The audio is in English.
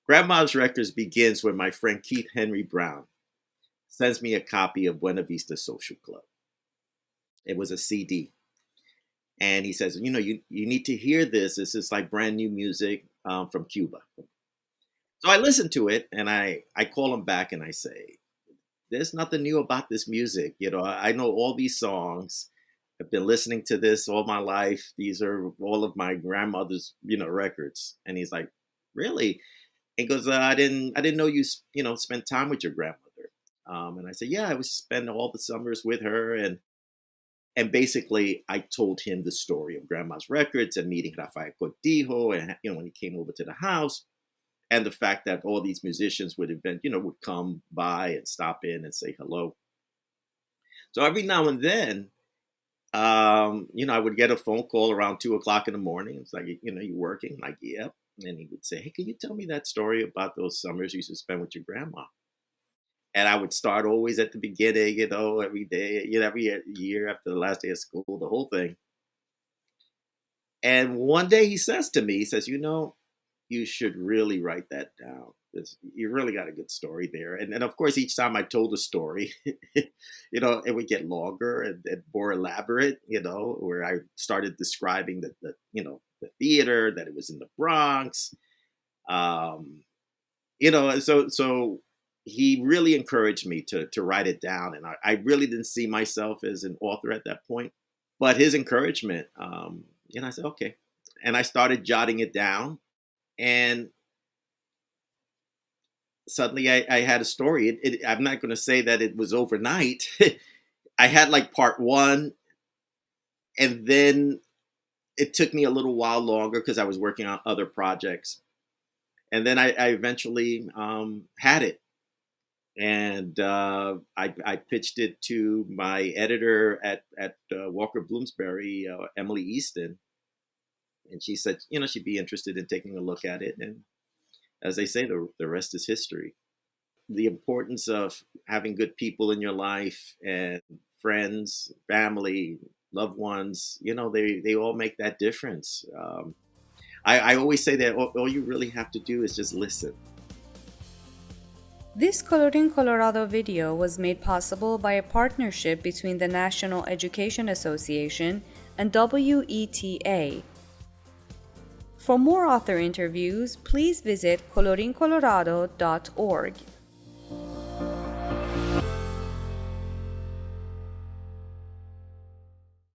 Grandma's Records begins when my friend Keith Henry Brown sends me a copy of Buena Vista Social Club. It was a CD. And he says, you need to hear this. This is like brand new music from Cuba. So I listen to it and I call him back and I say, there's nothing new about this music. I know all these songs. I've been listening to this all my life. These are all of my grandmother's, records. And he's like, really? He goes, I didn't know you spent time with your grandmother. And I said, yeah, I was spend all the summers with her. And basically, I told him the story of Grandma's Records and meeting Rafael Cortijo, and when he came over to the house, and the fact that all these musicians would come by and stop in and say hello. So every now and then, I would get a phone call around 2 o'clock in the morning. It's like, you working? I'm like, yep. And he would say, hey, can you tell me that story about those summers you used to spend with your grandma? And I would start always at the beginning, every day, every year after the last day of school, the whole thing. And one day he says to me, he says, you should really write that down. You really got a good story there. And of course, each time I told a story, it would get longer and more elaborate, where I started describing the theater, that it was in the Bronx. So he really encouraged me to write it down. And I really didn't see myself as an author at that point. But his encouragement, I said, okay. And I started jotting it down. And suddenly I had a story. I'm not going to say that it was overnight. I had like part one. And then it took me a little while longer because I was working on other projects. And then I eventually had it. And I pitched it to my editor at Walker Bloomsbury, Emily Easton. And she said, she'd be interested in taking a look at it. And as they say, the rest is history. The importance of having good people in your life and friends, family, loved ones, they all make that difference. I always say that all you really have to do is just listen. This Coloring Colorado video was made possible by a partnership between the National Education Association and WETA. For more author interviews, please visit colorincolorado.org.